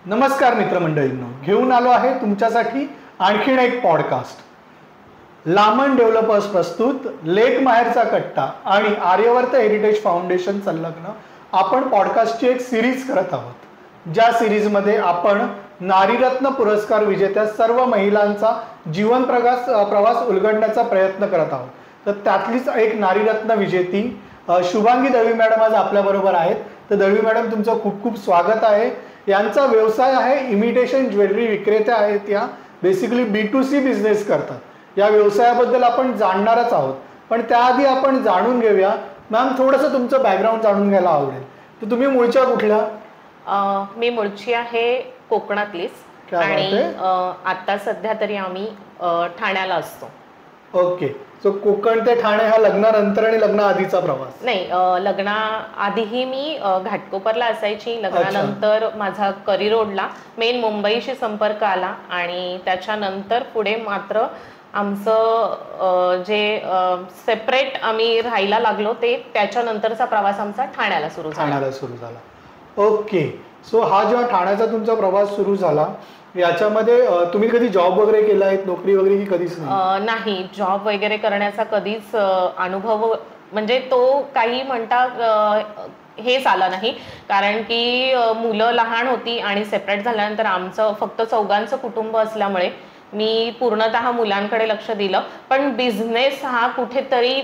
नमस्कार मित्रमंडळींनो, घेऊन आलो आहे तुमच्यासाठी आणखीन एक पॉडकास्ट. लामण डेव्हलपर्स प्रस्तुत लेक माहेरचा कट्टा आणि आर्यवर्त हेरिटेज फाउंडेशन संलग्न आपण पॉडकास्टची एक सिरीज करत आहोत. ज्या सिरीजमध्ये आपण नारीरत्न पुरस्कार विजेत्या सर्व महिलांचा जीवन प्रवास उलगडण्याचा प्रयत्न करत आहोत. तर त्यातलीच एक नारीरत्न विजेती शुभांगी दळवी मॅडम आज आपल्याबरोबर आहेत. तर दळवी मॅडम, तुमचं खूप खूप स्वागत आहे. यांचा व्यवसाय आहे इमिटेशन ज्वेलरी विक्रेत्या आहेत. या बेसिकली B2C बिझनेस करतात. या व्यवसायाबद्दल आपण जाणणारच आहोत, पण त्याआधी आपण जाणून घेऊया मॅम, थोडंसं तुमचं बॅकग्राऊंड जाणून घ्यायला आवडेल. तर तुम्ही मूळच्या कुठल्या? मी मूळची आहे कोकणातलीच आणि आता सध्या तरी आम्ही ठाण्याला असतो. ओके, सो कोकण ते ठाणे हा लग्नानंतर आणि लग्न आधीचा प्रवास? नाही, लग्नाआधीही मी घाटकोपरला असायची. लग्नानंतर माझा करी रोडला मेन मुंबईशी संपर्क आला आणि त्याच्यानंतर पुढे मात्र आमचं जे सेपरेट आम्ही राहायला लागलो ते त्याच्यानंतरचा प्रवास आमचा ठाण्याला सुरू झाला. ओके, सो हा जेव्हा ठाण्याचा तुमचा प्रवास सुरू झाला याच्यामध्ये तुम्ही कधी जॉब वगैरे केला आहे, नोकरी वगैरे की कधीच नाही? जॉब वगैरे करण्याचा कधीच अनुभव म्हणजे तो काही हेच आला नाही, कारण की मुलं लहान होती आणि सेपरेट झाल्यानंतर आमचं फक्त चौघांचं कुटुंब असल्यामुळे मी पूर्णतः मुलांकडे लक्ष दिलं. पण बिझनेस हा कुठेतरी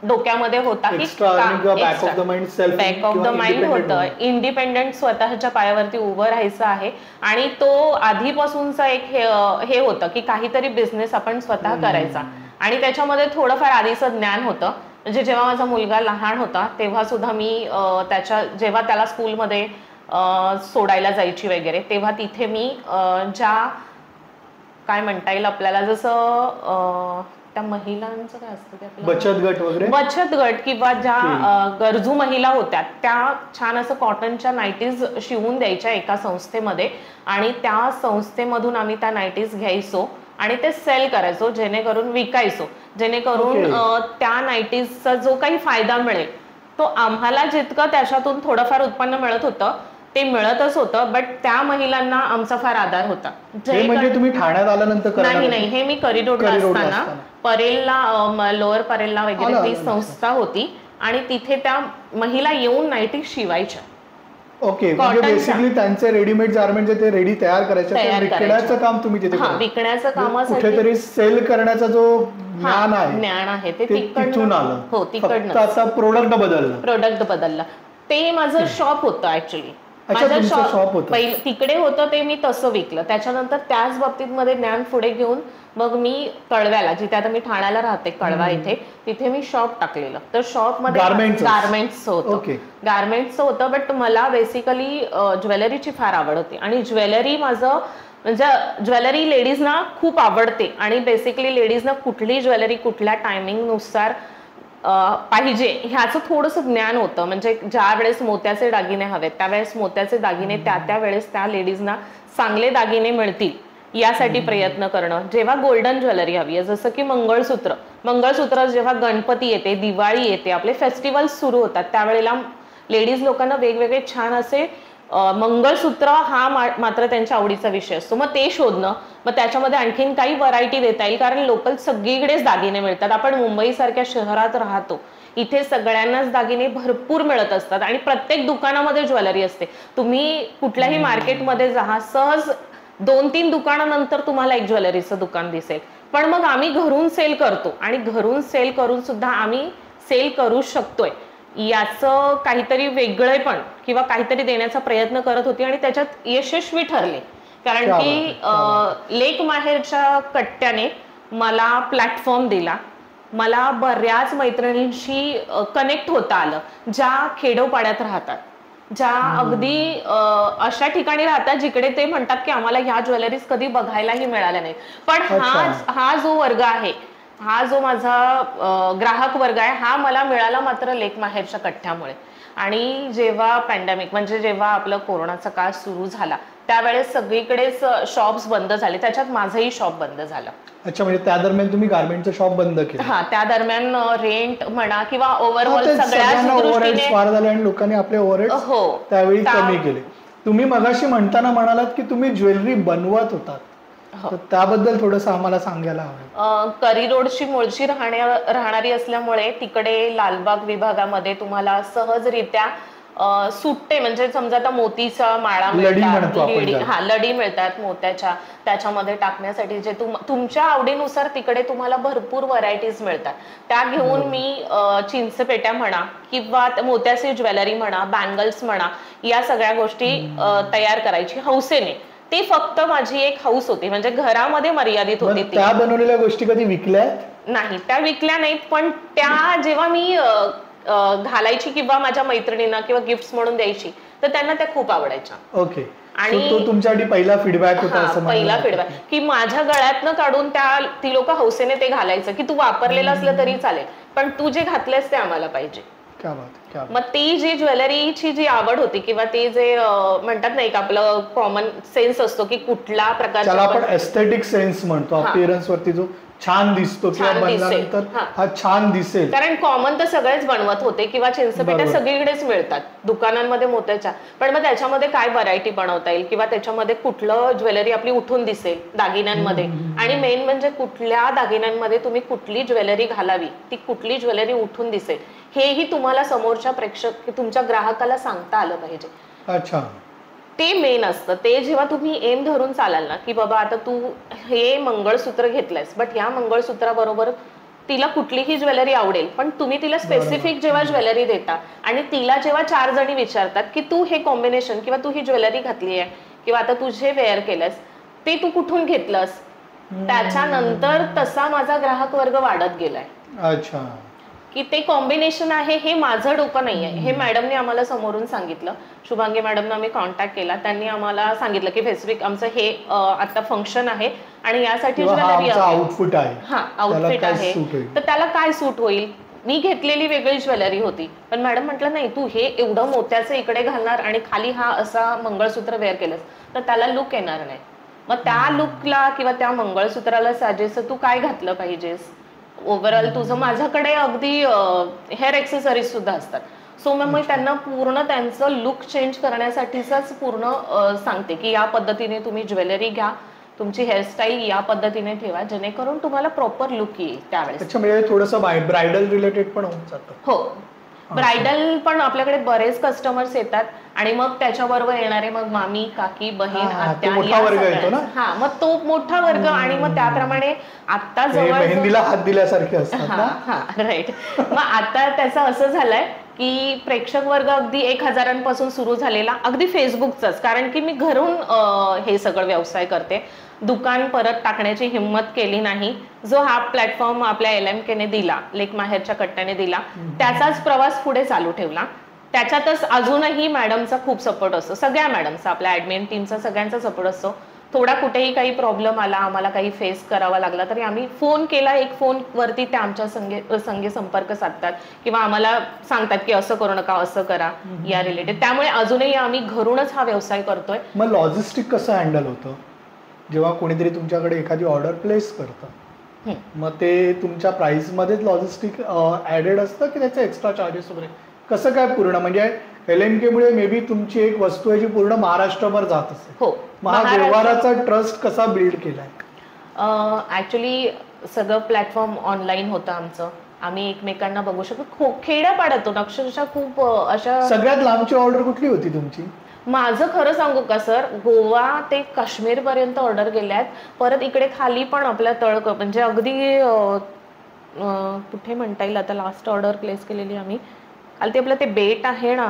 डोक्यामध्ये होता की बॅक ऑफ द माइंड होतं. इंडिपेंडंट स्वतःच्या पायावरती उभं राहायचं आहे आणि तो आधीपासूनचा एक हे होतं की काहीतरी बिझनेस आपण स्वतः करायचा. आणि त्याच्यामध्ये थोडंफार आधीचं ज्ञान होतं. म्हणजे जेव्हा माझा मुलगा लहान होता तेव्हा सुद्धा मी जेव्हा त्याला स्कूलमध्ये सोडायला जायची वगैरे, तेव्हा तिथे मी ज्या काय म्हणता येईल आपल्याला, जसं त्या महिलांचं काय असतं, बचत गट किंवा ज्या गरजू महिला होत्या त्या छान असं कॉटनच्या नाईटीज शिवून द्यायच्या एका संस्थेमध्ये आणि त्या संस्थेमधून आम्ही त्या नाईटीज घ्यायचो आणि ते सेल करायचो, जेणेकरून विकायचो, जेणेकरून त्या नाईटीजचा जो काही फायदा मिळेल तो आम्हाला जितकं त्याच्यातून थोडंफार उत्पन्न मिळत होतं ते मिळतच होतं, बट त्या महिलांना आमचा फार आधार होता. म्हणजे तुम्ही ठाण्यात आल्यानंतर? नाही, हे मी करी रोडला असताना परेलला, लोअर परेलला वगैरे ती संस्था होती आणि तिथे त्या महिला येऊन नाईटी शिवायच्या. ओके, म्हणजे बेसिकली त्यांचे रेडीमेड गारमेंट ते रेडी तयार करायचे, विकण्याचं काम तुम्ही तिथे? विकण्याचं काम, कुठेतरी सेल करण्याचा जो ज्ञान आहे ते तिकडून आलं. हो, तिकडनं प्रोडक्ट बदलला. ते माझं शॉप होतं ऍक्च्युली. माझं शॉप तिकडे होतं, ते मी तसं विकलं. त्याच्यानंतर त्याच बाबतीत मध्ये ज्ञान पुढे घेऊन मग मी कळव्याला, जिथे आता मी ठाण्याला राहते कळवा इथे, तिथे मी शॉप टाकलेलं. तर शॉप मध्ये गारमेंट्सचं होतं. बट मला बेसिकली ज्वेलरीची फार आवड होती आणि ज्वेलरी म्हणजे ज्वेलरी लेडीजना खूप आवडते आणि बेसिकली लेडीजना कुठली ज्वेलरी कुठल्या टायमिंगनुसार पाहिजे ह्याचं थोडंसं ज्ञान होतं. म्हणजे ज्या वेळेस मोत्याचे दागिने हवेत त्यावेळेस मोत्याचे दागिने त्या वेळेस त्या लेडीजना चांगले दागिने मिळतील यासाठी प्रयत्न करणं. जेव्हा गोल्डन ज्वेलरी हवी आहे, जसं की मंगळसूत्र जेव्हा गणपती येते, दिवाळी येते, आपले फेस्टिवल्स सुरू होतात, त्यावेळेला लेडीज लोकांना वेगवेगळे छान असे मंगळसूत्र हा मात्र त्यांच्या आवडीचा विषय असतो. मग ते शोधणं, मग त्याच्यामध्ये आणखीन काही व्हरायटी देता येईल, कारण लोकल सगळीकडेच दागिने मिळतात. आपण मुंबई सारख्या शहरात राहतो, इथे सगळ्यांनाच दागिने भरपूर मिळत असतात आणि प्रत्येक दुकानामध्ये ज्वेलरी असते. तुम्ही कुठल्याही मार्केटमध्ये जा, सहज 2-3 दुकानानंतर तुम्हाला एक ज्वेलरीचं दुकान दिसेल. पण मग आम्ही घरून सेल करतो आणि घरून सेल करून सुद्धा आम्ही सेल करू शकतोय याचं काहीतरी वेगळेपण किंवा काहीतरी देण्याचा प्रयत्न करत होती आणि त्याच्यात यशस्वी ठरले. कारण की लेक माहेरच्या कट्ट्याने मला प्लॅटफॉर्म दिला. मला बऱ्याच मैत्रिणींशी कनेक्ट होता आलं, ज्या खेडोपाड्यात राहतात, ज्या अगदी अशा ठिकाणी राहतात जिकडे ते म्हणतात की आम्हाला ह्या ज्वेलरीज कधी बघायलाही मिळाल्या नाही. पण हा जो वर्ग आहे, हा जो माझा ग्राहक वर्ग आहे, हा मला मिळाला मात्र लेक माहेरच्या कट्ट्यामुळे. आणि जेव्हा पॅन्डेमिक म्हणजे जेव्हा आपलं कोरोनाचा काळ सुरू झाला त्यावेळेस सगळीकडेच शॉप्स बंद झाले, त्याच्यात माझंही शॉप बंद झालं. अच्छा, म्हणजे त्या दरम्यान तुम्ही गारमेंटचं शॉप बंद केलं? हा, त्या दरम्यान रेंट म्हणा किंवा ओव्हरऑल सगळ्याच दृष्टीने आणि लोकांनी आपले ओव्हरहेड्स त्यावेळी कमी केले. तुम्ही मगाशी म्हणताना म्हणालात की तुम्ही ज्वेलरी बनवत होतात, तर त्याबद्दल थोडंसं आम्हाला सांगायला हवं. करी रोडची मूळची राहणारी असल्यामुळे तिकडे लालबाग विभागामध्ये तुम्हाला सहजरित्या सुट्टे, म्हणजे समजा आता मोतीचा माळा लडी म्हणतो आपण मिळतात, त्याला. लडी मिळतात मोत्याच्या, त्याच्यामध्ये टाकण्यासाठी जे तुमच्या आवडीनुसार तिकडे तुम्हाला भरपूर व्हरायटीज मिळतात. त्या घेऊन मी चिंचपेट्या म्हणा किंवा मोत्याची ज्वेलरी म्हणा, बँगल्स म्हणा, या सगळ्या गोष्टी तयार करायची हौसेने. ती फक्त माझी एक हौस होती, म्हणजे घरामध्ये मर्यादित होती. त्या बनवलेल्या गोष्टी कधी विकल्या नाही, त्या विकल्या नाहीत, पण त्या जेव्हा मी घालायची किंवा माझ्या मैत्रिणींना किंवा गिफ्ट म्हणून द्यायची, तर त्यांना त्या खूप आवडायच्या. ओके. आणि तो तुमच्यासाठी पहिला फीडबॅक होता असं पहिला फीडबॅक की माझ्या गळ्यातनं काढून ती लोक हौसेने ते घालायचं, की तू वापरलेलं असलं तरी चालेल, पण तू जे घातलेस ते आम्हाला पाहिजे. मग ती जी ज्वेलरीची जी आवड होती किंवा ते जे म्हणतात ना, एक आपलं कॉमन सेन्स असतो की कुठल्या प्रकारचा आपण एस्थेटिक सेन्स म्हणतो, अपीअरन्स वरती जो छान दिसतो किंवा बनल्यानंतर हा छान दिसेल. कारण कॉमन तर सगळेच बनवत होते किंवा चिंचपेट्या सगळीकडेच मिळतात दुकानांमध्ये मोत्याच्या, पण मग त्याच्यामध्ये काय व्हरायटी बनवता येईल किंवा त्याच्यामध्ये कुठलं ज्वेलरी आपली उठून दिसेल दागिन्यांमध्ये, आणि मेन म्हणजे कुठल्या दागिन्यांमध्ये तुम्ही कुठली ज्वेलरी घालावी, ती कुठली ज्वेलरी उठून दिसेल, हेही तुम्हाला समोरच्या प्रेक्षक तुमच्या ग्राहकाला सांगता आलं पाहिजे. अच्छा. ते मेन असतं. ते जेव्हा तुम्ही एम धरून चालाल ना, की बाबा आता तू हे मंगळसूत्र घेतलंयस, बट ह्या मंगळसूत्राबरोबर तिला कुठलीही ज्वेलरी आवडेल, पण तुम्ही तिला स्पेसिफिक जेव्हा ज्वेलरी देता आणि तिला जेव्हा 4 जणी विचारतात की तू हे कॉम्बिनेशन किंवा तू ही ज्वेलरी घातली आहे किंवा आता तुझे वेअर केलंस, ते तू कुठून घेतलंस, त्याच्यानंतर तसा माझा ग्राहक वर्ग वाढत गेलाय. अच्छा. की ते कॉम्बिनेशन आहे, हे माझं डोकं नाही आहे, हे मॅडमने आम्हाला समोरून सांगितलं. शुभांगी मॅडमना आम्ही कॉन्टॅक्ट केला, त्यांनी आम्हाला सांगितलं की स्पेसिफिक आमचं हे आता फंक्शन आहे आणि यासाठी ज्वेलरी आउटफिट आहे, आउटफिट आहे, तर त्याला काय सूट होईल. मी घेतलेली वेगळी ज्वेलरी होती, पण मॅडम म्हटलं नाही, तू हे एवढं मोत्याचं इकडे घालणार आणि खाली हा असा मंगळसूत्र वेअर केलंस तर त्याला लुक येणार नाही. मग त्या लुकला किंवा त्या मंगळसूत्राला साजेसं तू काय घातलं पाहिजेस ओव्हरऑल तुझं. माझ्याकडे अगदी हेअर एक्सेसरीज सुद्धा असतात, सो मग मी त्यांना पूर्ण त्यांचं लुक चेंज करण्यासाठीच पूर्ण सांगते की या पद्धतीने तुम्ही ज्वेलरी घ्या, तुमची हेअरस्टाईल या पद्धतीने ठेवा, जेणेकरून तुम्हाला प्रॉपर लुक येईल त्यावेळेस. अच्छा, म्हणजे थोडंसं ब्रायडल रिलेटेड पण होऊन जातं. हो, ब्रायडल पण आपल्याकडे बरेच कस्टमर्स येतात आणि मग त्याच्याबरोबर येणारे मग मामी, काकी, बहीण, आत्या, मग तो मोठा वर्ग. आणि मग त्याप्रमाणे आता जवळ मेहंदीला हात दिल्यासारखे असतात. राईट. मग आता त्याचं असं झालंय की प्रेक्षक वर्ग अगदी 1000पासून सुरू झालेला, अगदी फेसबुकचाच, कारण की मी घरून हे सगळं व्यवसाय करते, दुकान परत टाकण्याची हिंमत केली नाही. जो हा प्लॅटफॉर्म आपल्या LMKने दिला, लेक माहेरच्या कट्ट्याने दिला, त्याचाच प्रवास पुढे चालू ठेवला. त्याच्यातच अजूनही मॅडमचा खूप सपोर्ट असतो, सगळ्या मॅडमचा, आपल्या ऍडमिन टीमचा सगळ्यांचा सपोर्ट असतो. थोडा कुठेही काही प्रॉब्लेम आला, आम्हाला काही फेस करावा लागला तरी आम्ही फोन केला, एक फोनवरती त्या आमच्या संगे संपर्क साधतात किंवा आम्हाला सांगतात की असं करू नका, असं करा या रिलेटेड. त्यामुळे अजूनही आम्ही घरूनच हा व्यवसाय करतोय. मग लॉजिस्टिक कसं हँडल होतं जेव्हा कोणीतरी तुमच्याकडे एखादी ऑर्डर प्लेस करतं, मग ते तुमच्या प्राइस मध्येच लॉजिस्टिक ऍडेड असतं की त्याचे एक्स्ट्रा चार्जेस वगैरे कसं काय पूर्ण? म्हणजे LMK मुळे मे बी तुमची एक वस्तू आहे जी पूर्ण महाराष्ट्रभर जात असेल. हो. व्यवहाराचा ट्रस्ट कसा बिल्ड केलाय? ऍक्च्युली सगळं प्लॅटफॉर्म ऑनलाईन होतं आमचं, आम्ही एकमेकांना बघू शकतो. खेड्यापाड्यातून अक्षरशः खूप अशा. सगळ्यात लांबची ऑर्डर कुठली होती तुमची? माझं खरं सांगू का सर, गोवा ते काश्मीर पर्यंत ऑर्डर गेल्यात. परत इकडे खाली पण आपल्या तळक, म्हणजे अगदी कुठे म्हणता येईल, आता लास्ट ऑर्डर प्लेस केलेली आम्ही काल, ते आपलं ते बेट आहे ना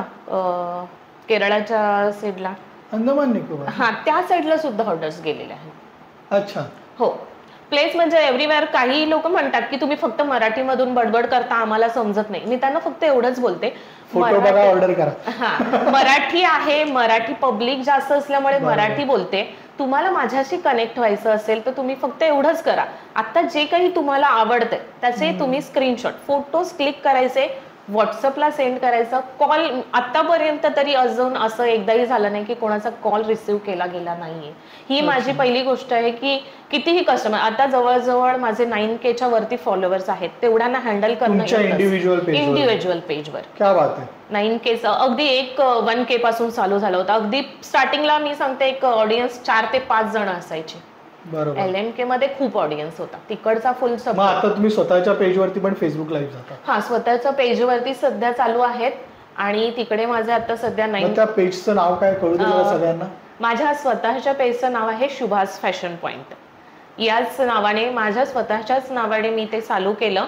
केरळाच्या साईडला, अंदमान निकोबार, त्या साईडला सुद्धा ऑर्डर्स गेलेले आहेत. अच्छा. हो, प्लेस म्हणजे एव्हरीवेअर. काही लोक म्हणतात की तुम्ही फक्त मराठीमधून बडबड करता, आम्हाला समजत नाही. मी त्यांना फक्त एवढंच बोलते, ऑर्डर करा. मराठी आहे, मराठी पब्लिक जास्त असल्यामुळे मराठी बोलते. तुम्हाला माझ्याशी कनेक्ट व्हायचं असेल तर तुम्ही फक्त एवढंच करा, आता जे काही तुम्हाला आवडतंय त्याचे तुम्ही स्क्रीनशॉट, फोटोज क्लिक करायचे, व्हॉट्सअपला सेंड करायचं. कॉल आतापर्यंत तरी अजून असं एकदाही झालं नाही की कोणाचा कॉल रिसिव्ह केला गेला नाहीये. ही माझी पहिली गोष्ट आहे की कितीही कस्टमर, आता जवळजवळ माझे 9K वरती फॉलोअर्स आहेत, तेवढ्यांना हँडल करणं इंडिव्हिज्युअल पेजवर. क्या बात आहे. 9K अगदी 1K पासून चालू झालं होतं. अगदी स्टार्टिंगला मी सांगते एक ऑडियन्स 4 ते 5 जण असायचे. बरोबर. LMK मध्ये खूप ऑडियन्स होता तिकडचा फुल सपोर्ट. आता तुम्ही स्वतःच्या पेजवरती पण फेसबुक लाईव्ह जाता? हा, स्वतःच्या पेजवरती सध्या चालू आहेत आणि तिकडे माझे आता सध्या 9. त्या पेजचं नाव काय कळू दे सगळ्यांना. माझ्या स्वतःच्या पेजचं नाव आहे शुभास फॅशन पॉइंट. याच नावाने, माझ्या स्वतःच्याच नावाने मी ते चालू केलं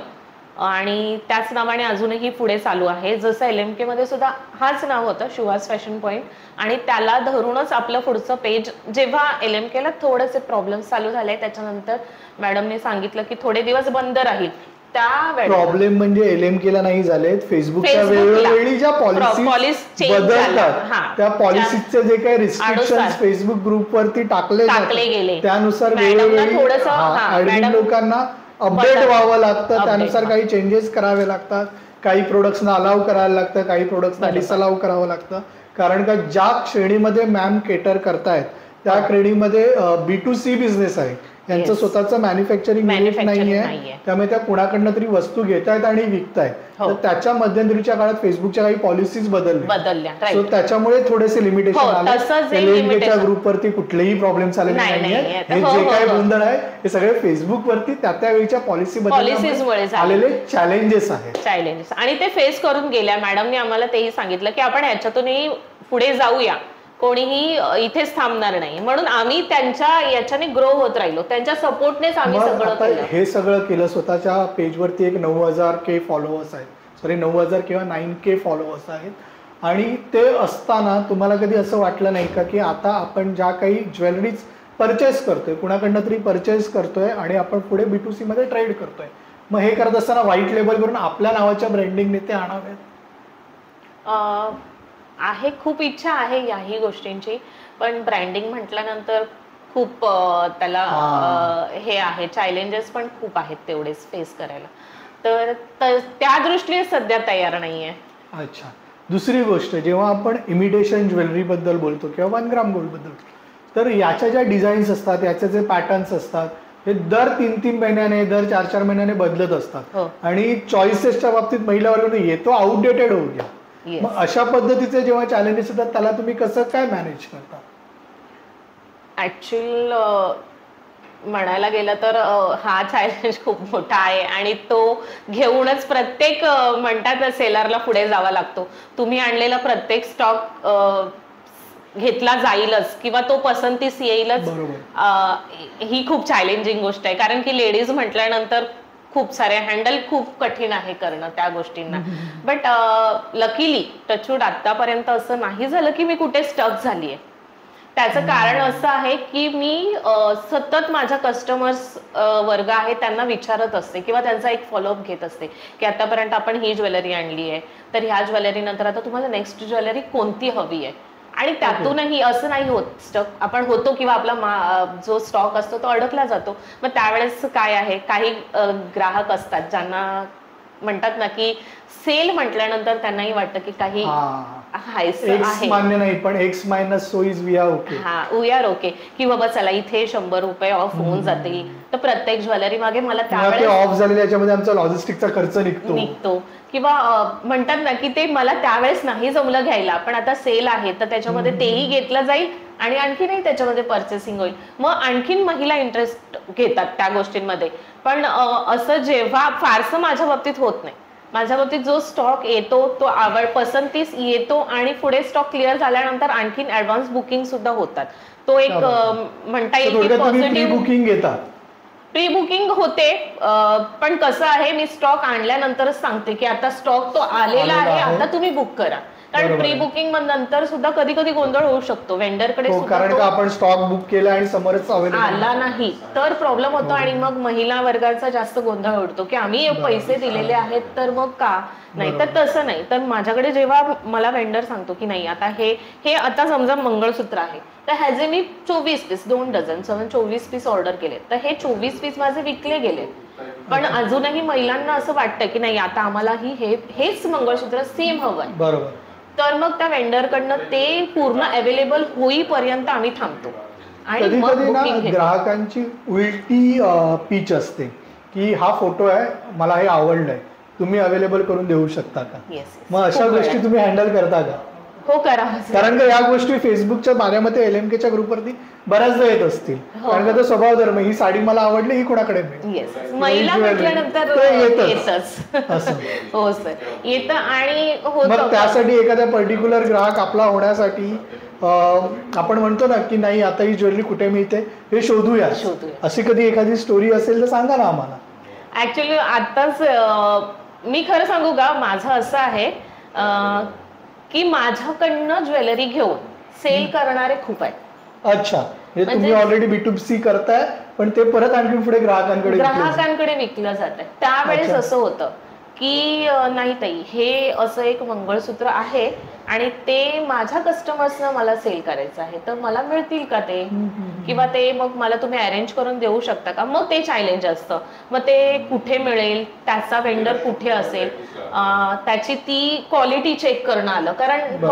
आणि त्याच नावाने अजूनही पुढे चालू आहे. जसं LMK मध्ये सुद्धा हाच नाव होतं, शुभास फॅशन पॉइंट, आणि त्याला धरूनच आपलं पुढचं पेज. जेव्हा LMK ला थोडेसे प्रॉब्लेम्स चालू झाले त्याच्यानंतर मॅडमने सांगितलं की थोडे दिवस बंद राहील. त्या प्रॉब्लेम म्हणजे LMK ला नाही झालेत, फेसबुकच्या वेळोवेळी ज्या पॉलिसी बदलतात त्या पॉलिसीचे जे काही रिस्ट्रिक्शन्स फेसबुक ग्रुप वरती टाकले गेले त्यानुसार वेळोवेळी लोकांना अपडेट व्हावं लागतं, त्यानुसार काही चेंजेस करावे लागतात. काही प्रोडक्ट्सना अलाव करायला लागतं, काही प्रोडक्ट्सना डिसअलाव करावं लागतं. कारण का ज्या श्रेणीमध्ये मॅम केटर करतायत त्या श्रेणीमध्ये B2C बिझनेस आहे, यांचं स्वतःचं मॅन्युफॅक्चरिंग युनिट नाहीये, त्यामुळे त्या कुणाकडनं तरी वस्तू घेतायत आणि विकतायत. तर त्याच्या मध्यंतरीच्या काळात फेसबुकच्या काही पॉलिसीज बदलल्या, सो त्याच्यामुळे थोडेसे लिमिटेशन आले. LMKच्या ग्रुपवरती कुठलेही प्रॉब्लेम्स आलेले नाहीये. हे जे काही गोंधळ आहे हे सगळे फेसबुक वरती त्यावेळीच्या पॉलिसीमुळे आलेले चॅलेंजेस आहेत. आणि ते फेस करून गेल्या. मॅडमने आम्हाला तेही सांगितलं की आपण ह्याच्यातूनही पुढे जाऊया, कोणीही इथेच थांबणार नाही, म्हणून आम्ही त्यांच्या याच्याने ग्रो होत राहिलो, त्यांच्या सपोर्टनेच आम्ही सगळं केलं. हे सगळं केलं. स्वतःच्या पेजवरती एक 9,000K फॉलोअर्स आहेत, सॉरी 9,000 किंवा 9K फॉलोअर्स आहेत. आणि ते असताना तुम्हाला कधी असं वाटलं नाही का की आता आपण ज्या काही ज्वेलरीज परचेस करतोय, कुणाकडनं तरी परचेस करतोय आणि आपण पुढे B2C मध्ये ट्रेड करतोय, मग हे करत असताना व्हाईट लेबल करून आपल्या नावाच्या ब्रँडिंगने ते आणावेत? आहे, खूप इच्छा आहे याही गोष्टींची, पण ब्रँडिंग म्हटल्यानंतर खूप त्याला हे आहे, चॅलेंजेस पण खूप आहेत तेवढेच फेस करायला. तर त्या दृष्टीने सध्या तयार नाहीये. अच्छा. दुसरी गोष्ट, जेव्हा आपण इमिटेशन ज्वेलरी बद्दल बोलतो किंवा 1 ग्राम गोल्ड बद्दल, तर याच्या ज्या डिझाईन्स असतात, याचे जे पॅटर्न्स असतात, हे दर 3-3 महिन्याने, दर 4-4 महिन्याने बदलत असतात. आणि चॉईसेसच्या बाबतीत महिला वर्ग येतो आउटडेटेड होऊ गया. मग अशा पद्धतीचे जेव्हा चॅलेंजेस येतात त्याला तुम्ही कसं काय मॅनेज करता? ऍक्च्युअल म्हणायला गेलं तर हा चॅलेंज खूप मोठा आहे आणि तो घेऊनच प्रत्येक म्हणतात ना सेलरला पुढे जावा लागतो. तुम्ही आणलेला प्रत्येक स्टॉक घेतला जाईलच किंवा तो पसंतीस येईलच, ही खूप चॅलेंजिंग गोष्ट आहे. कारण की लेडीज म्हटल्यानंतर खूप सारे हँडल खूप कठीण आहे करणं त्या गोष्टींना. बट लकीली टचवूड आतापर्यंत असं नाही झालं की मी कुठे स्टक झालीये. त्याचं कारण असं आहे की मी सतत माझ्या कस्टमर्स वर्ग आहे त्यांना विचारत असते किंवा त्यांचा एक फॉलोअप घेत असते की आतापर्यंत आपण ही ज्वेलरी आणली आहे, तर ह्या ज्वेलरी नंतर आता तुम्हाला नेक्स्ट ज्वेलरी कोणती हवी आहे. आणि त्यातूनही असं नाही होत, स्टक आपण होतो किंवा आपला जो स्टॉक असतो तो अडकला जातो. मग त्यावेळेस काय आहे, काही ग्राहक असतात ज्यांना म्हणतात ना की सेल म्हटल्यानंतर त्यांनाही वाटतं की काही मान्य नाही, पण X minus so is we are okay. We are okay, की बाबा चला इथे 100 रुपये ऑफ होऊन जातील, तर प्रत्येक ज्वेलरी मागे मला त्यावेळेस ऑफ झालेले याच्यामध्ये आमचा लॉजिस्टिकचा खर्च निघतो किंवा म्हणतात ना की ते मला त्यावेळेस नाही जमलं घ्यायला, पण आता सेल आहे तर त्याच्यामध्ये तेही घेतलं जाईल आणि आणखीनही त्याच्यामध्ये परचेसिंग होईल. मग आणखीन महिला इंटरेस्ट घेतात त्या गोष्टींमध्ये. पण असं जेव्हा फारसं माझ्या बाबतीत होत नाही. माझ्या बाबतीत जो स्टॉक येतो तो पसंतीस येतो आणि पुढे स्टॉक क्लिअर झाल्यानंतर आणखीन ऍडव्हान्स बुकिंग सुद्धा होतात. तो एक म्हणता येईल की पॉझिटिव्ह बुकिंग घेतात. प्री बुकिंग होते, पण कसं आहे मी स्टॉक आणल्यानंतरच सांगते की आता स्टॉक तो आलेला आहे, आता तुम्ही बुक करा. कारण प्री बुकिंग नंतर सुद्धा कधी कधी गोंधळ होऊ शकतो वेंडरकडे कारण का आपण स्टॉक बुक केला आणि समोरच आला नाही तर प्रॉब्लेम होतो आणि मग महिला वर्गाचा जास्त गोंधळ उडतो की आम्ही पैसे दिलेले आहेत तर मग का नाही. तर तसं नाही. तर माझ्याकडे जेव्हा मला वेंडर सांगतो की नाही आता हे आता समजा मंगळसूत्र आहे तर ह्याचे मी 24 पीस 2 डझन 24 पीस ऑर्डर केले तर हे 24 पीस माझे विकले गेले. पण अजूनही महिलांना असं वाटतं की नाही आता आम्हाला हेच मंगळसूत्र सेम हवंय. बरोबर. तर मग त्या वेंडरकडनं ते पूर्ण अवेलेबल होईपर्यंत आम्ही थांबतो. कधी कधी ना ग्राहकांची उलटी पिच असते की हा फोटो आहे मला हे आवडलंय तुम्ही अवेलेबल करून देऊ शकता का. मग अशा गोष्टी तुम्ही हँडल करता का. हो करा. कारण का या गोष्टी फेसबुकच्या माझ्या मते LMKच्या ग्रुपवरती बऱ्याचदा येत असतील. कारण का तो स्वभाव धर्म ही साडी मला आवडली ही कोणाकडे महिला म्हटल्यानंतर येतच. हो सर येतं आणि मग त्यासाठी एखादा पर्टिक्युलर ग्राहक आपला होण्यासाठी आपण म्हणतो ना की नाही आता ही ज्वेलरी कुठे मिळते हे शोधूया. अशी कधी एखादी स्टोरी असेल तर सांगा ना आम्हाला. ऍक्च्युली आताच मी खरं सांगू का माझं असं आहे की माझ्याकडनं ज्वेलरी घेऊन सेल करणारे खूप आहेत. अच्छा तुम्ही ऑलरेडी B2C करताय पण ते परत आणखी पुढे ग्राहकांकडे विकलं जात आहे. त्यावेळेस असं होतं की नाही ताई हे असं एक मंगळसूत्र आहे आणि ते माझ्या कस्टमर्सना मला सेल करायचं आहे तर मला मिळतील का ते किंवा ते मग मला तुम्ही अरेंज करून देऊ शकता का. मग ते चॅलेंज असतं. मग ते कुठे मिळेल त्याचा वेंडर कुठे असेल त्याची ती क्वालिटी चेक करणं आलं. कारण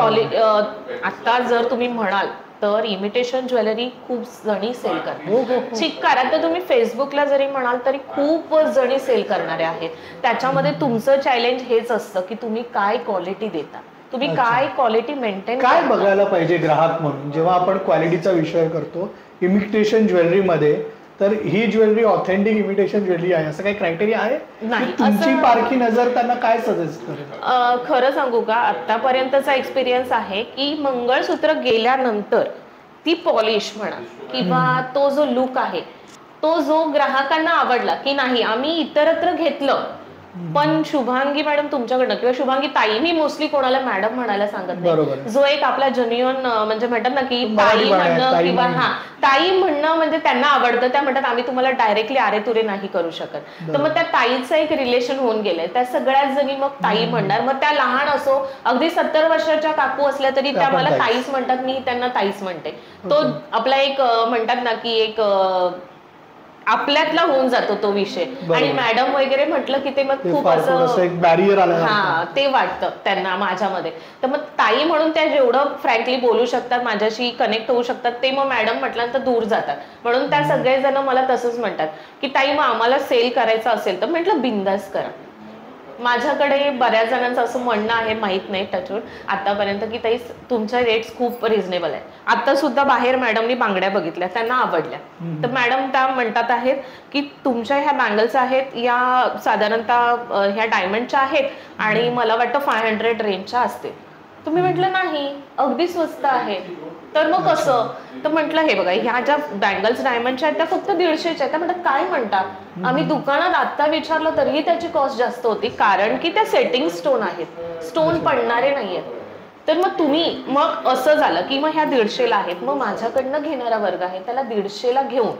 आता जर तुम्ही म्हणाल तर इमिटेशन ज्वेलरी खूप जणी सेल करतात. चिक्कार तर तुम्ही फेसबुकला जरी म्हणाल तरी खूप जणी सेल करणारे आहेत. त्याच्यामध्ये तुमचं चॅलेंज हेच असतं की तुम्ही काय क्वालिटी देता तुम्ही काय क्वालिटी मेंटेन काय बघायला पाहिजे ग्राहक म्हणून जेव्हा आपण क्वालिटीचा विषय करतो इमिटेशन ज्वेलरीमध्ये तर ही ज्वेलरी ऑथेंटिक इमिटेशन ज्वेलरी आहे असं काही क्रायटेरिया आहे नाही. तुमची पारखी नजर त्यांना काय सजेस्ट करेल. खरं सांगू का आतापर्यंतचा एक्सपिरियन्स आहे की मंगळसूत्र गेल्यानंतर ती पॉलिश म्हणा किंवा तो जो लुक आहे तो जो ग्राहकांना आवडला की नाही आम्ही इतरत्र घेतलं पण शुभांगी मॅडम तुमच्याकडनं किंवा शुभांगी ताई मी मोस्टली कोणाला मॅडम म्हणायला सांगत नाही. जो एक आपला जेन्युइन म्हणजे म्हणतात ना की ताई म्हणणं किंवा ताई म्हणणं म्हणजे त्यांना आवडतं. त्या म्हणतात आम्ही तुम्हाला डायरेक्टली आरे तुरे नाही करू शकत. तर मग त्या ताईचं एक रिलेशन होऊन गेलंय. त्या सगळ्याच जणी मग ताई म्हणणार. मग त्या लहान असो अगदी 70 वर्षाच्या काकू असल्या तरी त्या मला ताईच म्हणतात मी त्यांना ताईच म्हणते. तो आपला एक म्हणतात ना की एक आपल्यातला होऊन जातो तो विषय. आणि मॅडम वगैरे म्हटलं की ते मग खूप असं बॅरियर आलं ते वाटतं त्यांना माझ्यामध्ये. तर मग ताई म्हणून त्या जेवढं फ्रँकली बोलू शकतात माझ्याशी कनेक्ट होऊ शकतात ते मग मॅडम म्हटल्यानंतर दूर जातात. म्हणून त्या सगळेजण मला तसंच म्हणतात की ताई मग आम्हाला सेल करायचं असेल तर म्हटलं बिंदास करा. माझ्याकडे बऱ्याच जणांचं असं म्हणणं आहे माहित नाही टचवूड आतापर्यंत की ताई तुमच्या रेट्स खूप रिझनेबल आहेत. आता सुद्धा बाहेर मॅडमनी बांगड्या बघितल्या त्यांना आवडल्या तर मॅडम त्या म्हणतात आहेत की तुमच्या ह्या बँगल्स आहेत या साधारणतः ह्या डायमंडच्या आहेत आणि मला वाटतं 500 रेंजच्या असतील. तुम्ही म्हटलं नाही अगदी स्वस्त आहे. तर मग कसं तर म्हटलं हे बघा ह्या ज्या बँगल्स डायमंडच्या आहेत त्या फक्त 150च्या आहेत. त्या म्हणतात काय म्हणता आम्ही दुकानात आता विचारलं तरीही त्याची कॉस्ट जास्त होती कारण की त्या सेटिंग स्टोन आहेत स्टोन पडणारे नाहीयेत. तर मग तुम्ही मग असं झालं की मग ह्या 150ला आहेत मग माझ्याकडनं घेणारा वर्ग आहे त्याला 150ला घेऊन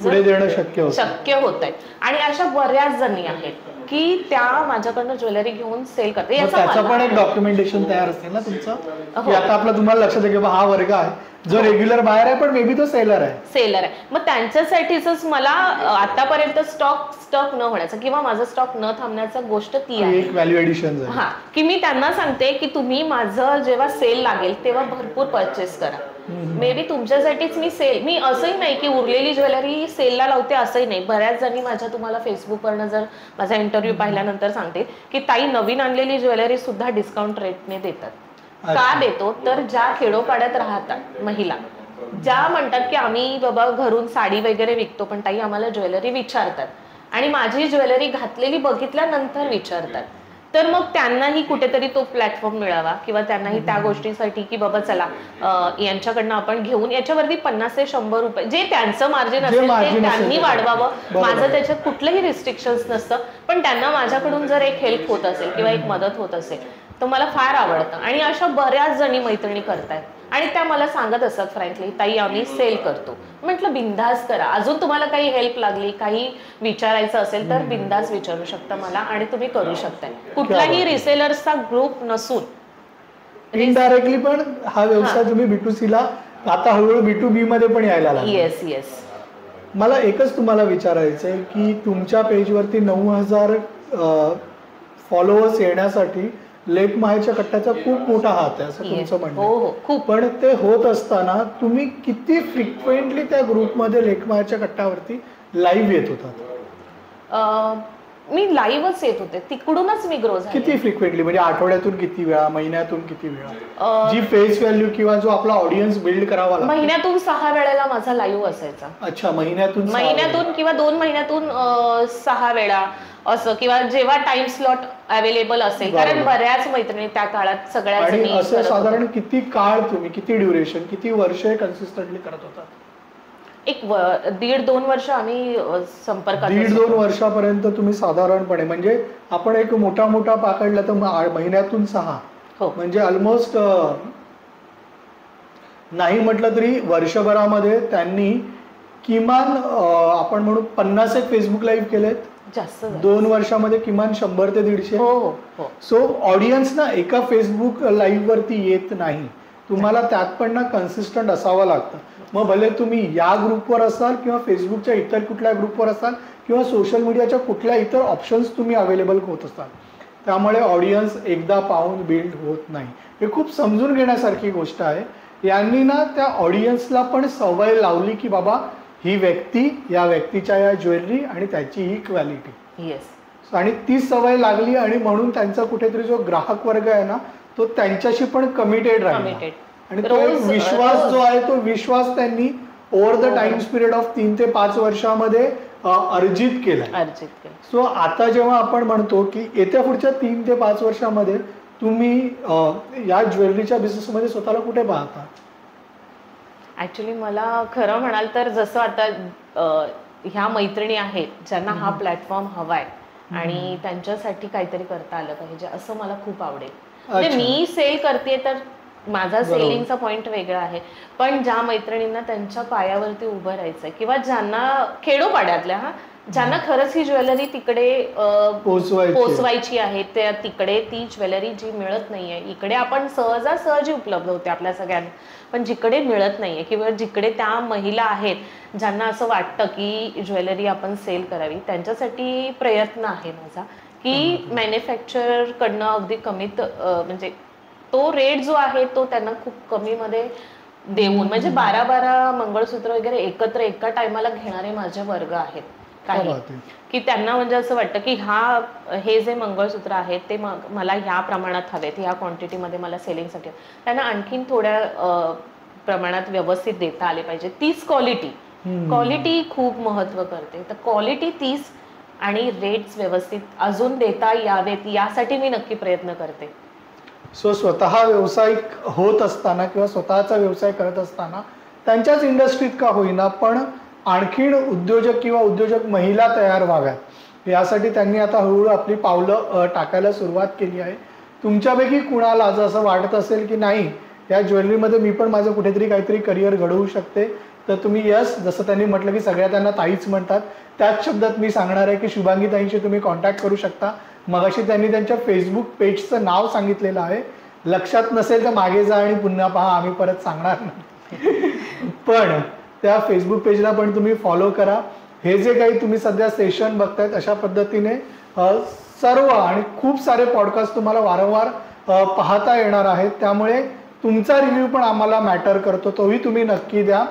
पुढे देणं शक्य होत आहे. आणि अशा बऱ्याच जणी आहेत की त्या माझ्याकडनं ज्वेलरी घेऊन सेल करते. त्याचं पण एक डॉक्युमेंटेशन तयार असेल ना तुमचं की आता आपलं तुम्हाला लक्षात आहे की हा वर्ग आहे जो रेग्युलर बाहेर आहे पण मे बी तो सेलर आहे. मग त्यांच्यासाठीच मला आतापर्यंत स्टॉक न होण्याचं किंवा माझा स्टॉक न थांबण्याचं गोष्ट ती आहे एक व्हॅल्यू एडिशन हा की मी त्यांना सांगते की तुम्ही माझं जेव्हा सेल लागेल तेव्हा भरपूर परचेस करा. मे बी तुमच्यासाठीच मी असंही नाही की उरलेली ज्वेलरी सेलला लावते असंही नाही. बऱ्याच जणी माझ्या तुम्हाला फेसबुकवरनं जर माझा इंटरव्ह्यू पाहिल्यानंतर सांगते की ताई नवीन आणलेली ज्वेलरी सुद्धा डिस्काउंट रेटने देतात. का देतो तर ज्या खेडोपाड्यात राहतात महिला ज्या म्हणतात की आम्ही बाबा घरून साडी वगैरे विकतो पण ताई आम्हाला ज्वेलरी विचारतात आणि माझी ज्वेलरी घातलेली बघितल्यानंतर विचारतात. तर मग त्यांनाही कुठेतरी तो प्लॅटफॉर्म मिळावा किंवा त्यांनाही त्या गोष्टीसाठी की बाबा चला यांच्याकडनं आपण घेऊन याच्यावरती 50 ते 100 रुपये जे त्यांचं मार्जिन असेल ते त्यांनी वाढवावं. माझं त्याच्यात कुठलंही रिस्ट्रिक्शन्स नसतं पण त्यांना माझ्याकडून जर एक हेल्प होत असेल किंवा एक मदत होत असेल तर मला फार आवडतं आणि अशा बऱ्याच जणी मैत्रिणी करतायत आणि त्या मला सांगत असतात फ्रँकली, ताई आम्ही सेल करतो. म्हटलं बिंदास करा. अजून तुम्हाला काही हेल्प लागली, काही विचारायचं असेल तर बिंदास विचारू शकता मला आणि तुम्ही करू शकताय. कुठलाही रिसेलर्सचा ग्रुप नसून इनडायरेक्टली पण हा व्यवसाय तुम्ही B2C ला आता हळूहळू B2B मध्ये पण यायला लागला. Yes yes. मला एकच तुम्हाला विचारायचं आहे की तुमच्या पेजवरती 9,000 फॉलोअर्स येण्यासाठी लेक माहेरच्या कट्ट्याचा खूप मोठा हात आहे असं तुमचं म्हणणं आहे. हो खूप. पण ते होत असताना तुम्ही किती फ्रिक्वेंटली त्या ग्रुपमध्ये लेक माहेरच्या कट्ट्यावरती लाईव्ह येत होतात? मी लाईव्हच येत होते, तिकडूनच मी ग्रो झाले. किती फ्रिक्वेंटली म्हणजे आठवड्यातून किती वेळा, महिन्यातून किती वेळा, जी फेस व्हॅल्यू किंवा जो आपला ऑडियन्स बिल्ड करावा लागतो? महिन्यातून 6 वेळेला माझा लाईव्ह असायचा. अच्छा, महिन्यातून किंवा 2 महिन्यातून 6 वेळा असं, किंवा जेव्हा टाइम स्लॉट अवेलेबल असेल, कारण बऱ्याच मैत्रिणी त्या काळात सगळ्या. आणि असं साधारण किती काळ तुम्ही, किती ड्युरेशन, किती वर्ष कन्सिस्टंटली करत होता? एक 1.5-2 वर्ष आम्ही संपर्कात. 1.5-2 वर्षापर्यंत तुम्ही साधारणपणे, म्हणजे आपण एक मोठा पाकडला तर महिन्यातून 6, म्हणजे ऑलमोस्ट नाही म्हटलं तरी वर्षभरामध्ये त्यांनी किमान आपण म्हणू 50 फेसबुक लाईव्ह केलेत. जास्त 2 वर्षामध्ये किमान 100 ते 150. हो. सो ऑडियन्स ना एका फेसबुक लाईव्ह वरती येत नाही, तुम्हाला त्यात पण ना कन्सिस्टंट असावं लागतं. मग भले तुम्ही या ग्रुपवर असाल किंवा फेसबुकच्या इतर कुठल्या ग्रुपवर असाल किंवा सोशल मीडियाच्या कुठल्या इतर ऑप्शन्स तुम्ही अवेलेबल होत असाल, त्यामुळे ऑडियन्स एकदा पाहून बिल्ड होत नाही. हे खूप समजून घेण्यासारखी गोष्ट आहे. यांनी ना त्या ऑडियन्सला पण सवय लावली की बाबा ही व्यक्ती, या व्यक्तीच्या या ज्वेलरी आणि त्याची ही क्वालिटी. येस. आणि ती सवय लागली आणि म्हणून त्यांचा कुठेतरी जो ग्राहक वर्ग आहे ना तो त्यांच्याशी पण कमिटेड राहिला आणि तो विश्वास जो आहे तो विश्वास त्यांनी over the times period of 3 ते 5 वर्षामध्ये अर्जित केला. सो आता जेव्हा आपण म्हणतो की येत्या पुढच्या 3 ते 5 वर्षामध्ये तुम्ही या ज्वेलरीच्या बिझनेसमध्ये स्वतःला कुठे पाहता? ऍक्च्युली मला खरं म्हणाल तर जसं आता ह्या मैत्रिणी आहेत ज्यांना हा प्लॅटफॉर्म हवाय आणि त्यांच्यासाठी काहीतरी करता आलं पाहिजे असं मला खूप आवडेल. म्हणजे मी सेल करते तर माझा सेलिंगचा पॉइंट वेगळा आहे, पण ज्या मैत्रिणींना त्यांच्या पायावरती उभं राहायचंय किंवा ज्यांना खेडोपाड्यातल्या ज्यांना खरंच ही ज्वेलरी तिकडे पोचवायची आहे, त्या तिकडे ती ज्वेलरी जी मिळत नाहीये, इकडे आपण सहजासहजी उपलब्ध होते आपल्या सगळ्यांना, पण जिकडे मिळत नाहीये किंवा जिकडे त्या महिला आहेत ज्यांना असं वाटतं की ज्वेलरी आपण सेल करावी, त्यांच्यासाठी प्रयत्न आहे माझा की मॅन्युफॅक्चरर कडनं अगदी कमीत म्हणजे तो रेट जो आहे तो त्यांना खूप कमी मध्ये देऊन, म्हणजे 12 मंगळसूत्र वगैरे एकत्र एका टायमाला घेणारे माझे वर्ग आहेत काही, की त्यांना म्हणजे असं वाटतं की हे जे मंगळसूत्र आहेत ते मला ह्या प्रमाणात हवेत, ह्या क्वांटिटीमध्ये मला सेलिंगसाठी, त्यांना आणखीन थोड्या प्रमाणात व्यवस्थित देता आले पाहिजे. तीच क्वालिटी खूप महत्व करते. तर क्वालिटी तीच आणि रेट्स व्यवस्थित अजून देता यावेत यासाठी मी नक्की प्रयत्न करते. सो स्वतः व्यावसायिक होत असताना किंवा स्वतःचा व्यवसाय करत असताना त्यांच्याच इंडस्ट्रीत का होईना पण आणखीन उद्योजक किंवा उद्योजक महिला तयार व्हाव्यात यासाठी त्यांनी आता हळूहळू आपली पावलं टाकायला सुरुवात केली आहे. तुमच्यापैकी कुणाला जर असं वाटत असेल की नाही या ज्वेलरीमध्ये मी पण माझं कुठेतरी काहीतरी करिअर घडवू शकते, तर तुम्ही जसं त्यांनी म्हटलं की सगळ्या त्यांना ताईच म्हणतात, त्याच शब्दात मी सांगणार आहे की शुभांगी ताईंशी तुम्ही कॉन्टॅक्ट करू शकता. मगाशी त्यांनी त्यांच्या फेसबुक पेजचं नाव सांगितलेलं आहे, लक्षात नसेल तर मागे जा आणि पुन्हा पहा, आम्ही परत सांगणार नाही. पण त्या फेसबुक पेजला पण तुम्ही फॉलो करा. हे जे काही तुम्ही सध्या सेशन बघतायत अशा पद्धतीने सर्व आणि खूप सारे पॉडकास्ट तुम्हाला वारंवार पाहता येणार आहेत, त्यामुळे तुमचा रिव्ह्यू पण आम्हाला मॅटर करतो, तोही तुम्ही नक्की द्या.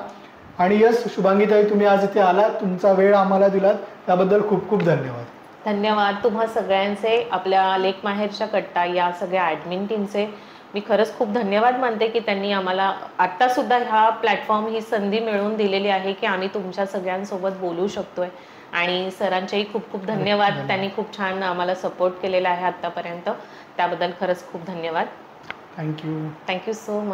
आणि शुभांगी ताई तुम्ही आज इथे आलात, तुमचा वेळ आम्हाला दिलात त्याबद्दल खूप खूप धन्यवाद. धन्यवाद तुम्हा सगळ्यांचे, आपल्या लेक माहेरच्या कट्टा या सगळ्या ॲडमिन टीमचे मी खरंच खूप धन्यवाद मानते की त्यांनी आम्हाला आता सुद्धा ह्या प्लॅटफॉर्म ही संधी मिळवून दिलेली आहे की आम्ही तुमच्या सगळ्यांसोबत बोलू शकतोय. आणि सरांचेही खूप खूप धन्यवाद, त्यांनी खूप छान आम्हाला सपोर्ट केलेला आहे आतापर्यंत, त्याबद्दल खरंच खूप धन्यवाद. Thank you so much.